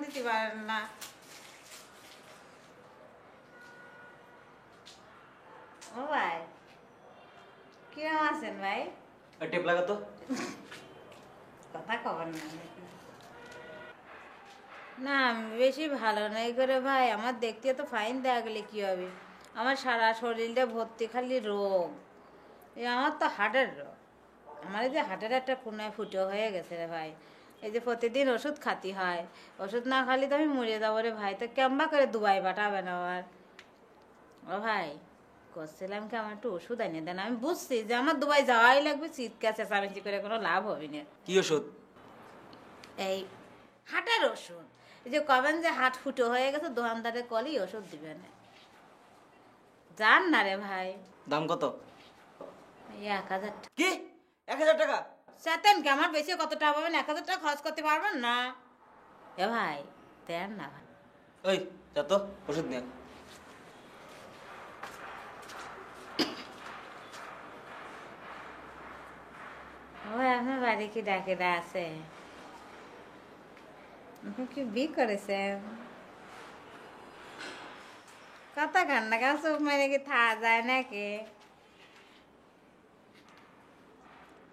দিতে পারেন না? ও ভাই কিরম আছেন ভাই? টেপ লাগা তো। কথা খবর না না বেশি ভালো নাই করে ভাই। আমার দেখতে তো ফাইন দেয়া গেলে কি হবে? আমার সারা শরীরটা ভর্তি খালি রোগ। আমার তো হার্টের রোগ। আমার এই যে হার্টের একটা কোনায় ফুটো হয়ে গেছে রে ভাই। এই যে প্রতিদিন ওষুধ খাতি হয়, ওষুধ না খালি তো আমি মরে যাবো রে ভাই। তো কেমবা করে দুবাই পাঠাবেন আমার? ও ভাই করছিলাম কি আমার একটু ওষুধ এনে দেন। আমি বুঝছি যে আমার দুবাই যাওয়াই লাগবে, চিৎকার চেঁচামেচি করে কোনো লাভ হবে না। কি ওষুধ? এই হাটের ওষুধ। এই যে কবেন যে হাট ফুটো হয়ে গেছে, দোকানদারে কলই ওষুধ দিবে না। জান না রে ভাই। দাম কত? 1000 টাকা। কি 1000 টাকা? চাতেন কি আমার বেশি কত টাকা পাবেন? 1000 টাকা খরচ করতে পারবেন না? এ ভাই দেন না ভাই। ওই যা তো ওষুধ নিয়ে। ও আপনার বাড়ি কি ডাকেরা আছে? আপনি কি বি করেছেন? কথা খান না কেন? চোখ মেরে কি থা যায় নাকি?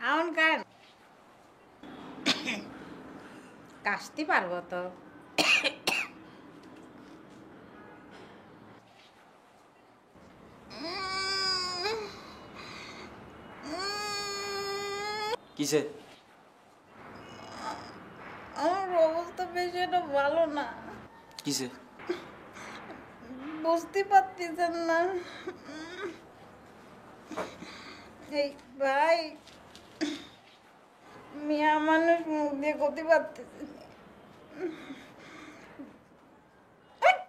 আউন কান কাশতে পারবো তো। কিসে? আমার অবস্থা বেশি একটা ভালো না। কিসে? বুঝতে পারতেছেন না? এই ভাই মিয়া মানুষ মুখ দিয়ে গতি পারতেছে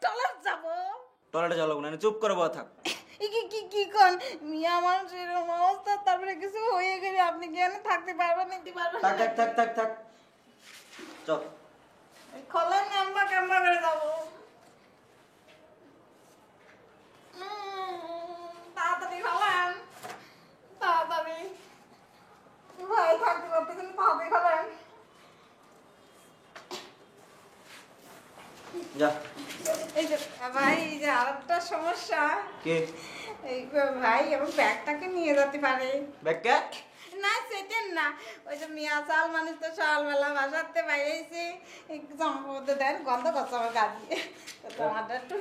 টলার যাবো। টয়লেটে যাওয়া লাগবে না, চুপ করে বসে থাক। কি কি কি কোন মিয়া মানুষ এরকম অবস্থা, তারপরে কিছু হয়ে গেলে আপনি কেন থাকতে পারবেন? নিতে পারবেন? থাক থাক থাক থাক থাক চল। খোলেন নাম্বা কেমবা করে যাবো। তাড়াতাড়ি খোলেন, তাড়াতাড়ি। ভাই থাকতে পারতেছেন, তাড়াতাড়ি খোলেন। যা। এই যে ভাই এই যে আরেকটা সমস্যা। কে? এই ভাই আমার ব্যাগটাকে নিয়ে যেতে পারে? ব্যাগ কে? না সেটেন না, ওই যে মিয়া চাল মানুষ তো সকালবেলা বাসাতে বাইরেছি, জামা মধ্যে দেন গন্ধ করছে আমার গা দিয়ে। তোমারটা একটু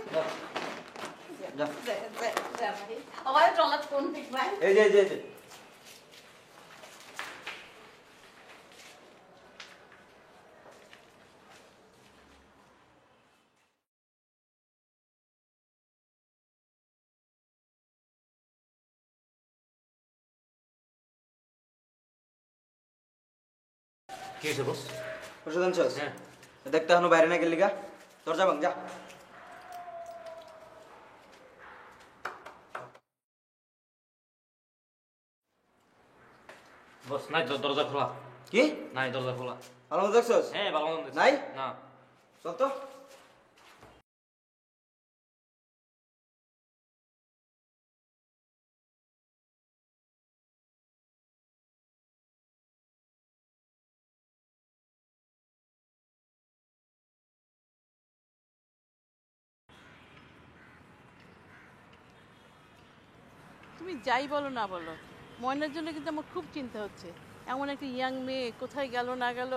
আমার ট্রলার কোন দিক ভাই? এই যে এই যে এই যে। কি হয়েছে বস? ওষুধ আনছস? হ্যাঁ। দেখতে এখনো বাইরে না গেলি গা? দরজা ভাঙ যা। বস নাই তো, দরজা খোলা। কি? নাই দরজা খোলা। ভালো মতো দেখছস? হ্যাঁ ভালো মন্দ দেখছি। নাই? না। চল তো। তুমি যাই বলো না বলো, ময়নার জন্য কিন্তু আমার খুব চিন্তা হচ্ছে। এমন একটা ইয়াং মেয়ে কোথায় গেল না গেল,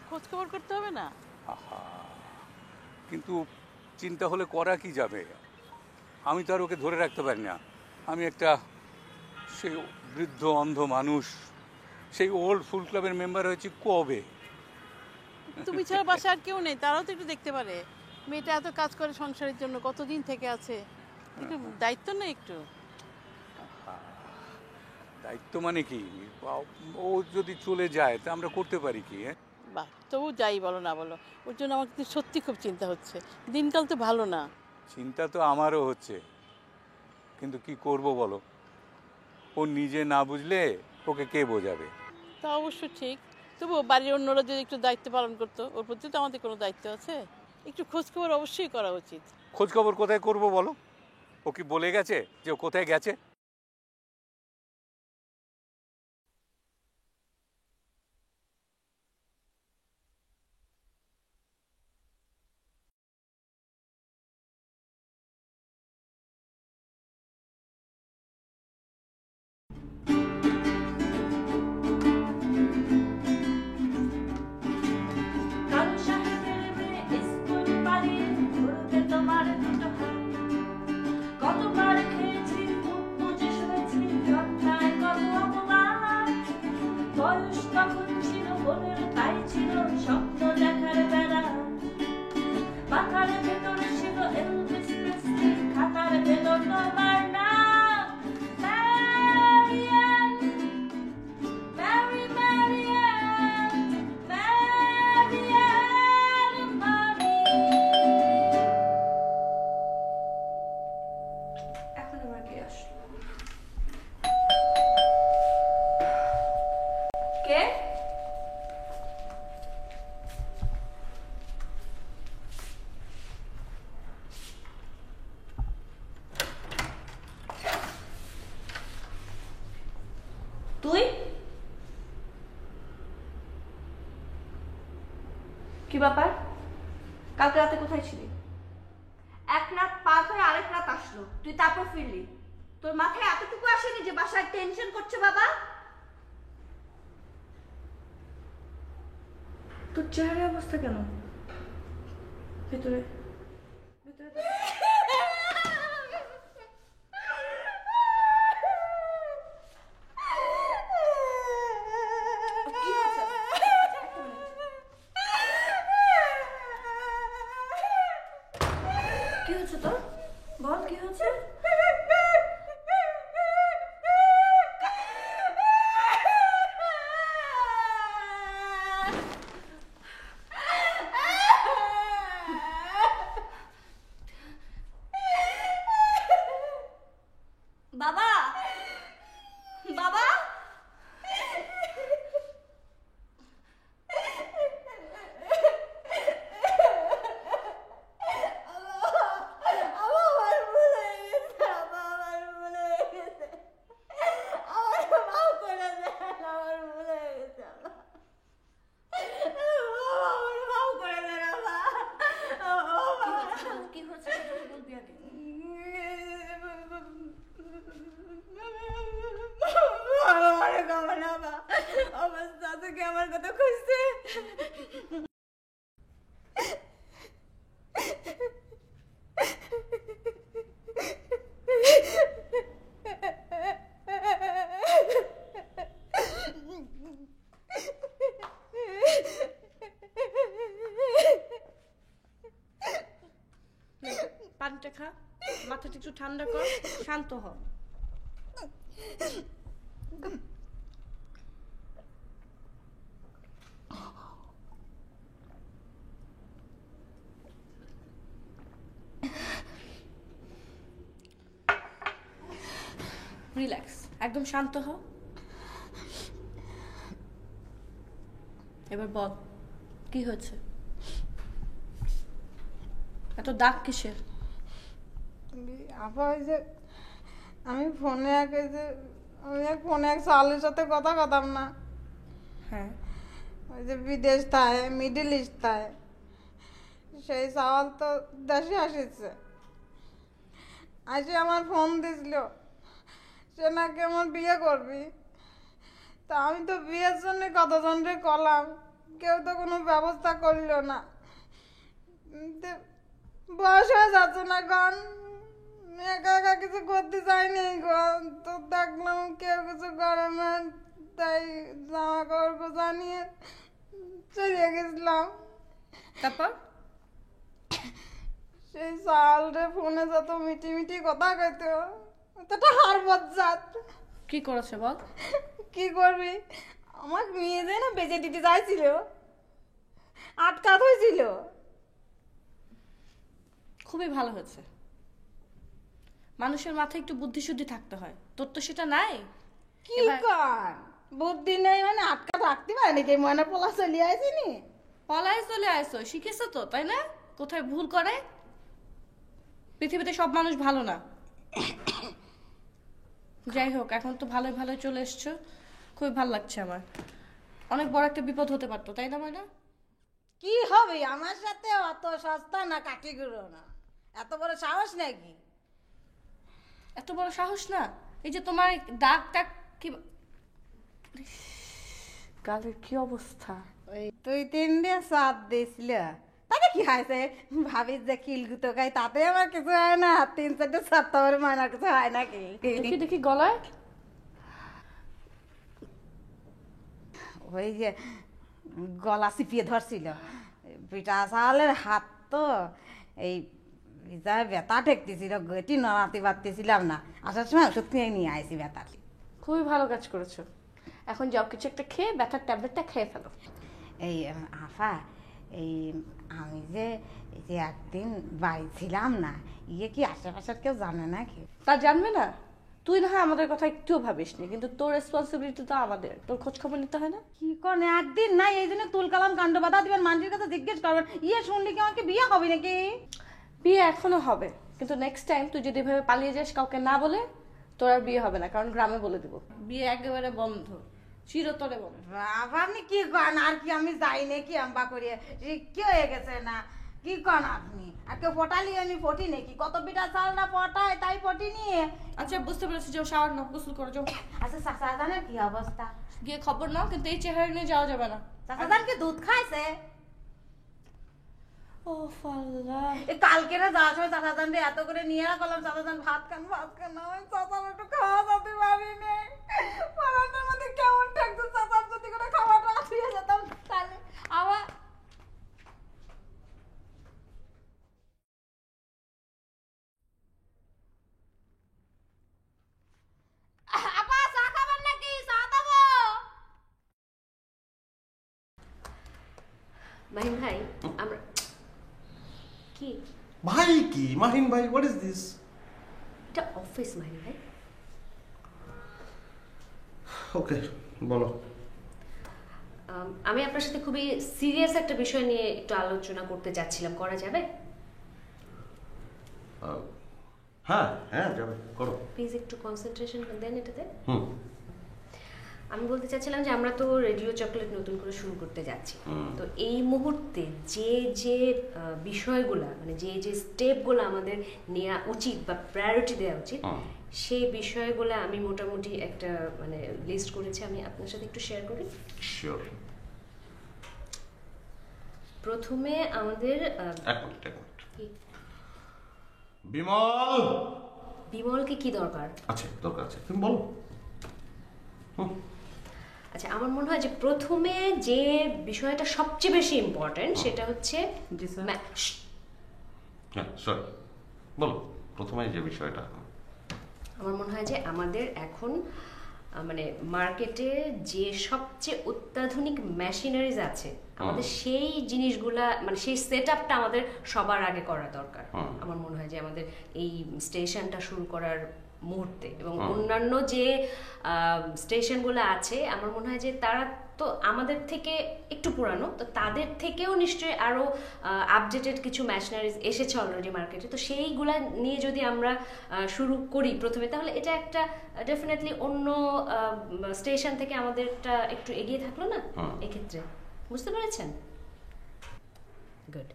খোঁজ খবর করতে হবে না? আহা, কিন্তু চিন্তা হলে করা কি যাবে? আমি তো আর ওকে ধরে রাখতে পারি না। আমি একটা সেই বৃদ্ধ অন্ধ মানুষ, সেই ওল্ড ফুল ক্লাবের মেম্বার হয়েছি কবে। তুমি ছাড়া বাসায় আর কেউ নেই, তারাও তো একটু দেখতে পারে। মেয়েটা এত কাজ করে সংসারের জন্য, কতদিন থেকে আছে, একটু দায়িত্ব নেই একটু? দায়িত্ব মানে কি? ও যদি চলে যায় তা আমরা করতে পারি কি? বাহ, তবু যাই বলো না বলো, ওর জন্য আমার কিন্তু সত্যি খুব চিন্তা হচ্ছে। দিনকাল তো ভালো না। চিন্তা তো আমারও হচ্ছে, কিন্তু কি করব বলো? ও নিজে না বুঝলে ওকে কে বোঝাবে? তা অবশ্য ঠিক, তবুও বাড়ির অন্যরা যদি একটু দায়িত্ব পালন করতো, ওর প্রতি তো আমাদের কোনো দায়িত্ব আছে। একটু খোঁজখবর অবশ্যই করা উচিত। খোঁজ খবর কোথায় করব বলো? ও কি বলে গেছে যে ও কোথায় গেছে? ব্যাপার? কালকে রাতে কোথায় ছিলি? এক রাত পার হয়ে আরেক রাত আসলো, তুই তারপর ফিরলি। তোর মাথায় এতটুকু আসেনি যে বাসায় টেনশন করছে বাবা? তোর চেহারা অবস্থা কেন? ভেতরে ভেতরে কি হচ্ছে? কি হচ্ছে তোর? বল কি হচ্ছে? বাবা, বাবা, কি হচ্ছে সেটা তো বলবি আগে। অবস্থা থেকে আমার কথা খুঁজছে। পানিটা খা, মাথাটা একটু ঠান্ডা কর, শান্ত হ। রিল্যাক্স, একদম শান্ত হ। এবার বল কি হয়েছে? এত দাগ কিসের? আপা ওই যে আমি ফোনে ফোনে এক সালের সাথে কথা কতাম না, হ্যাঁ, ওই যে বিদেশ থাকে, মিডল ইস্ট থাকে, সেই চাওয়াল তো দেশে আসিছে। আসে আমার ফোন দিছিল, সে নাকি আমার বিয়ে করবি। তা আমি তো বিয়ের জন্য কতজনরে কলাম, কেউ তো কোনো ব্যবস্থা করলো না। তো বয়স হয়ে যাচ্ছে না, গন একা একা কিছু করতে চাইনি গো। তো দেখলাম কেউ কিছু করে না, তাই জামা কাপড় গোছা নিয়ে চলে গেছিলাম। তারপর সেই সালরে ফোনে যত মিটি মিটি কথা কইতো, অতটা হার বজ্জাত। কি করেছে বল? কি করবি, আমাকে নিয়ে যায় না বেঁচে দিতে চাইছিল, আটকাত হয়েছিল। খুবই ভালো হয়েছে। মানুষের মাথায় একটু বুদ্ধি শুদ্ধি থাকতে হয়, তোর তো সেটা নাই। কি কর বুদ্ধি নেই মানে আটকা রাখতে পারে নাকি? মনে পোলা চলিয়ে আসিনি, পলায় চলে আসো, শিখেছো তো তাই না? কোথায় ভুল করে? পৃথিবীতে সব মানুষ ভালো না। যাই হোক, এখন তো ভালোই ভালোই চলে এসছো, খুবই ভালো লাগছে আমার। অনেক বড় একটা বিপদ হতে পারতো তাই না ময়না? কি হবে আমার সাথে? অত সস্তা না কাঠিগুলো না, এত বড় সাহস নাকি? এত বড় সাহস না। এই যে তোমার দাগ টাগ কি, গালের কি অবস্থা? ওই তুই 3 চাপ দিয়েছিল, তাতে কি হয়েছে? ভাবিস যে কিলগুতো খাই, তাতে আমার কিছু হয় না। 3-4 চাপ তো আমার মানার কিছু হয় নাকি? দেখি দেখি গলায়। ওই যে গলা চিপিয়ে ধরছিল, পিঠা চালের হাত তো এই যা ব্যথা ঠেকতেছিল, গেটি নড়াতে পারতেছিলাম না। আসার সময় ওষুধ কিনে নিয়ে আইসি ব্যথাটি। খুবই ভালো কাজ করেছো। এখন যাও কিছু একটা খেয়ে ব্যথার ট্যাবলেটটা খেয়ে ফেলো। এই আফা, এই আমি যে এই যে একদিন বাড়ি ছিলাম না, ইয়ে কি আশেপাশের কেউ জানে নাকি? তা জানবে না? তুই না হয় আমাদের কথা একটুও ভাবিস নি, কিন্তু তোর রেসপন্সিবিলিটি তো আমাদের, তোর খোঁজ খবর নিতে হয় না? কি করেন একদিন নাই, এই জন্য তুলকালাম কাণ্ড বাধা দিবেন, মানুষের কাছে জিজ্ঞেস করবেন, ইয়ে শুনলি কি আমাকে বিয়ে হবে নাকি? বিয়ে এখনো হবে, কিন্তু নেক্সট টাইম তুই যদি এভাবে পালিয়ে যাস কাউকে না বলে, তোর আর বিয়ে হবে না, কারণ গ্রামে বলে দিব বিয়ে একেবারে বন্ধ। চিরতরে বলো। বাবা আপনি কি কন? আর কি আমি যাই নাকি আম্বা করিয়ে কি হয়ে গেছে না? কি কন আপনি? আর কেউ পটালি আমি পটি নাকি? কত বিটা চাল না পটায় তাই পটি নিয়ে। আচ্ছা বুঝতে পেরেছি, যাও শাওয়ার নাও, গোসল করো যাও। আচ্ছা চাচাদানের কি অবস্থা? গিয়ে খবর নাও, কিন্তু এই চেহারা নিয়ে যাওয়া যাবে না। চাচাদান কি দুধ খাইছে? ও আল্লাহ, এই কালকে না যাওয়ার সময় চাচাদান রে এত করে নিয়ে রাখলাম, চাচাদান ভাত খান আমি চাচার একটু খাওয়া যেতে পারি না। পরান্তের মধ্যে কেমন ঠেকতো চাচার, যদি করে খাওয়াটা ছুঁয়ে যেতাম তাহলে আবার। আপা চা খাবেন নাকি? চা দেবো? মাহিন ভাই, আমরা কি ভাই কি মাহিন ভাই, হোয়াট ইজ দিস? এটা অফিস মাহিন ভাই। ওকে বলো। আমি আপনার সাথে খুবই সিরিয়াস একটা বিষয় নিয়ে একটু আলোচনা করতে যাচ্ছিলাম, করা যাবে? হ্যাঁ হ্যাঁ যাবে, করো। প্লিজ একটু কনসেন্ট্রেশন দেন এটাতে। হুম। আমি বলতে চাচ্ছিলাম যে আমরা তো রেডিও চকলেট নতুন করে শুরু করতে যাচ্ছি, তো এই মুহূর্তে যে যে বিষয়গুলো মানে যে যে স্টেপগুলো আমাদের নেওয়া উচিত বা প্রায়োরিটি দেওয়া উচিত, সেই বিষয়গুলো আমি মোটামুটি একটা মানে লিস্ট করেছি, আমি আপনার সাথে একটু শেয়ার করি। শিওর। প্রথমে আমাদের এক মিনিট কি? বিমল। বিমলকে কি দরকার? আচ্ছা দরকার আছে, তুমি বলো। আচ্ছা, আমার মনে হয় যে প্রথমে যে বিষয়টা সবচেয়ে বেশি ইম্পর্টেন্ট সেটা হচ্ছে হ্যাঁ সরি, বলো প্রথমে যে বিষয়টা। আমার মনে হয় যে আমাদের এখন মানে মার্কেটে যে সবচেয়ে অত্যাধুনিক মেশিনারিজ আছে, আমাদের সেই জিনিসগুলা মানে সেই সেট আপটা আমাদের সবার আগে করা দরকার। আমার মনে হয় যে আমাদের এই স্টেশনটা শুরু করার মুহূর্তে এবং অন্যান্য যে স্টেশনগুলো আছে, আমার মনে হয় যে তারা তো আমাদের থেকে একটু পুরানো, তো তাদের থেকেও নিশ্চয়ই আরও আপডেটেড কিছু মেশিনারিজ এসেছে অলরেডি মার্কেটে, তো সেইগুলা নিয়ে যদি আমরা শুরু করি প্রথমে, তাহলে এটা একটা ডেফিনেটলি অন্য স্টেশন থেকে আমাদেরটা একটু এগিয়ে থাকলো না এক্ষেত্রে, বুঝতে পেরেছেন? গুড।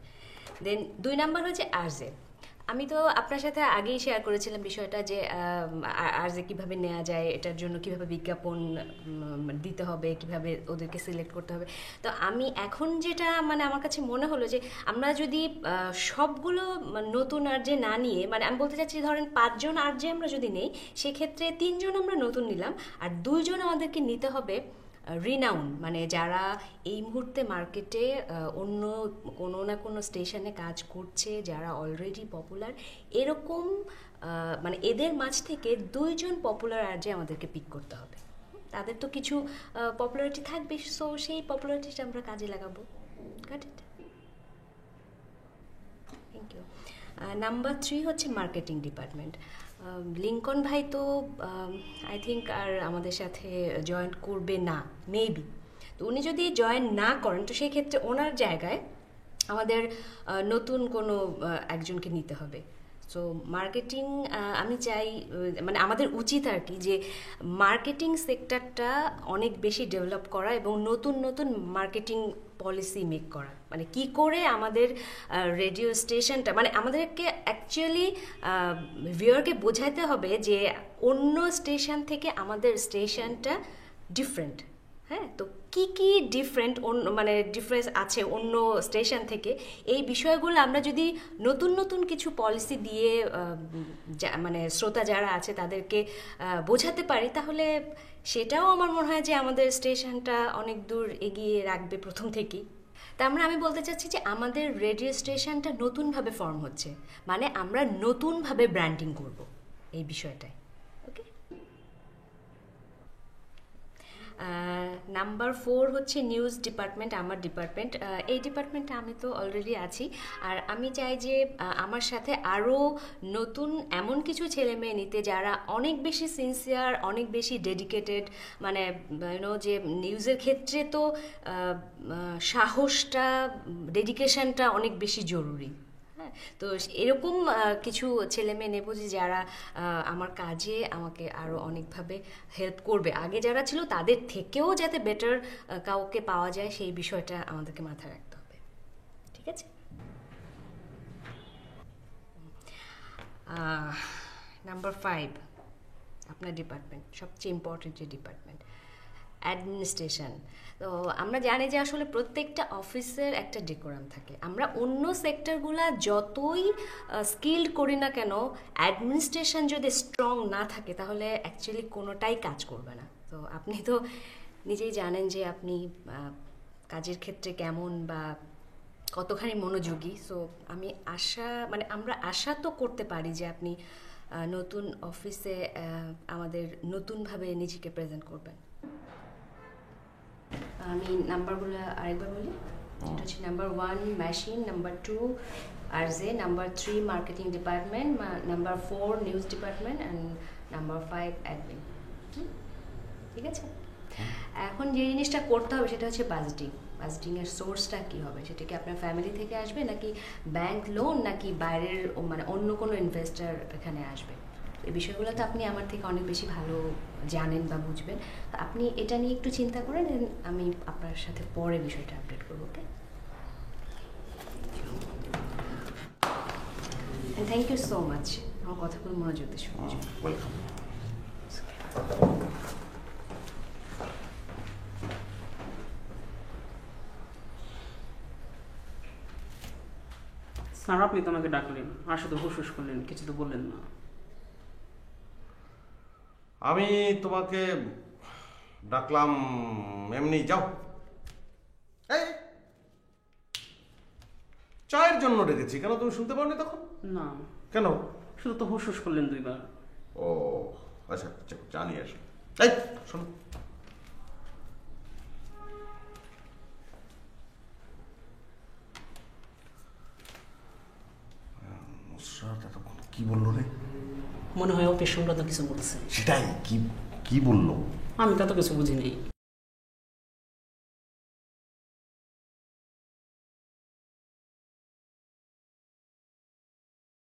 দেন 2 নাম্বার হচ্ছে আরজে। আমি তো আপনার সাথে আগেই শেয়ার করেছিলাম বিষয়টা যে আরজে কিভাবে নেওয়া যায়, এটার জন্য কিভাবে বিজ্ঞাপন দিতে হবে, কিভাবে ওদেরকে সিলেক্ট করতে হবে। তো আমি এখন যেটা মানে আমার কাছে মনে হলো যে আমরা যদি সবগুলো নতুন আরজে না নিয়ে, মানে আমি বলতে চাচ্ছি ধরেন 5 জন আরজে আমরা যদি নেই, সেক্ষেত্রে 3 জন আমরা নতুন নিলাম আর 2 জন আমাদেরকে নিতে হবে রিনাউন, মানে যারা এই মুহূর্তে মার্কেটে অন্য কোনো না কোনো স্টেশনে কাজ করছে, যারা অলরেডি পপুলার, এরকম মানে এদের মাঝ থেকে 2 জন পপুলার আরজে আমাদেরকে পিক করতে হবে। তাদের তো কিছু পপুলারিটি থাকবে, সো সেই পপুলারিটিটা আমরা কাজে লাগাবো। Got it? Thank you. Number 3 হচ্ছে মার্কেটিং ডিপার্টমেন্ট। লিঙ্কন ভাই তো আই থিঙ্ক আর আমাদের সাথে জয়েন করবে না, মেবি। তো উনি যদি জয়েন না করেন, তো সেই ক্ষেত্রে ওনার জায়গায় আমাদের নতুন কোনো একজনকে নিতে হবে। সো মার্কেটিং আমি চাই মানে আমাদের উচিত আর কি যে মার্কেটিং সেক্টরটা অনেক বেশি ডেভেলপ করা এবং নতুন নতুন মার্কেটিং পলিসি মেক করা, মানে কি করে আমাদের রেডিও স্টেশনটা, মানে আমাদেরকে অ্যাকচুয়ালি ভিউয়ারকে বোঝাতে হবে যে অন্য স্টেশন থেকে আমাদের স্টেশনটা ডিফারেন্ট। হ্যাঁ, তো কি কি ডিফারেন্ট মানে ডিফারেন্স আছে অন্য স্টেশন থেকে, এই বিষয়গুলো আমরা যদি নতুন নতুন কিছু পলিসি দিয়ে মানে শ্রোতা যারা আছে তাদেরকে বোঝাতে পারি, তাহলে সেটাও আমার মনে হয় যে আমাদের স্টেশনটা অনেক দূর এগিয়ে রাখবে প্রথম থেকেই। তার মানে আমি বলতে চাচ্ছি যে আমাদের রেডিও স্টেশনটা নতুনভাবে ফর্ম হচ্ছে, মানে আমরা নতুনভাবে ব্র্যান্ডিং করব এই বিষয়টায়। ওকে। নাম্বার 4 হচ্ছে নিউজ ডিপার্টমেন্ট, আমার ডিপার্টমেন্ট। এই ডিপার্টমেন্টে আমি তো অলরেডি আছি, আর আমি চাই যে আমার সাথে আরও নতুন এমন কিছু ছেলে মেয়ে নিতে যারা অনেক বেশি সিনসিয়ার, অনেক বেশি ডেডিকেটেড, মানে ইউনো যে নিউজের ক্ষেত্রে তো সাহসটা, ডেডিকেশনটা অনেক বেশি জরুরি। হ্যাঁ, তো এরকম কিছু ছেলে মেয়ে নেবো যে যারা আমার কাজে আমাকে আরও অনেকভাবে হেল্প করবে। আগে যারা ছিল তাদের থেকেও যাতে বেটার কাউকে পাওয়া যায় সেই বিষয়টা আমাদেরকে মাথায় রাখতে হবে। ঠিক আছে? নাম্বার 5, আপনার ডিপার্টমেন্ট, সবচেয়ে ইম্পর্টেন্ট যে ডিপার্টমেন্ট, অ্যাডমিনিস্ট্রেশন। তো আমরা জানি যে আসলে প্রত্যেকটা অফিসের একটা ডেকোরাম থাকে। আমরা অন্য সেক্টরগুলা যতই স্কিল্ড করি না কেন, অ্যাডমিনিস্ট্রেশন যদি স্ট্রং না থাকে তাহলে অ্যাকচুয়ালি কোনোটাই কাজ করবে না। তো আপনি তো নিজেই জানেন যে আপনি কাজের ক্ষেত্রে কেমন বা কতখানি মনোযোগী। সো আমরা আশা তো করতে পারি যে আপনি নতুন অফিসে আমাদের নতুনভাবে নিজেকে প্রেজেন্ট করবেন। আমি নাম্বারগুলো আরেকবার বলি। এটা হচ্ছে number 1 machine, number 2 RJ, number 3 marketing department, number 4 news department and number 5 admin. ঠিক আছে? এখন যে জিনিসটা করতে হবে সেটা হচ্ছে বাজেটিং। বাজেটিংয়ের সোর্সটা কী হবে? সেটা কি আপনার ফ্যামিলি থেকে আসবে, নাকি ব্যাংক লোন, নাকি বাইরের মানে অন্য কোনো ইনভেস্টর এখানে আসবে? এই বিষয়গুলো তো আপনি আমার থেকে অনেক বেশি ভালো জানেন বা বুঝবেন। তো আপনি এটা নিয়ে একটু চিন্তা করেন, আমি আপনার সাথে পরে বিষয়টা আপডেট করবো। ওকে? থ্যাংক ইউ সো মাচ আমার কথাগুলো মনোযোগ দিয়ে শোনার জন্য। ওয়েলকাম। স্যার, আপনি তো আমাকে ডাকলেন, আর শুধু হুসহুস করলেন, কিছু তো বললেন না। আমি তোমাকে ডাকলাম এমনি, যাও। এই চায়ের জন্য ডেকেছি, কেন তুমি শুনতে পাওনি তখন? না, কেন? শুধু তো হুসহুস করলেন 2 বার। ও আচ্ছা, জানি আসো। এই শোনো, নুসরাত এতক্ষণ কি বললো রে? মনে হয় ও পেশেন্টরা তো কিছু বলছে। সেটাই, কি কি বললো? আমি তা তো কিছু বুঝি নেই।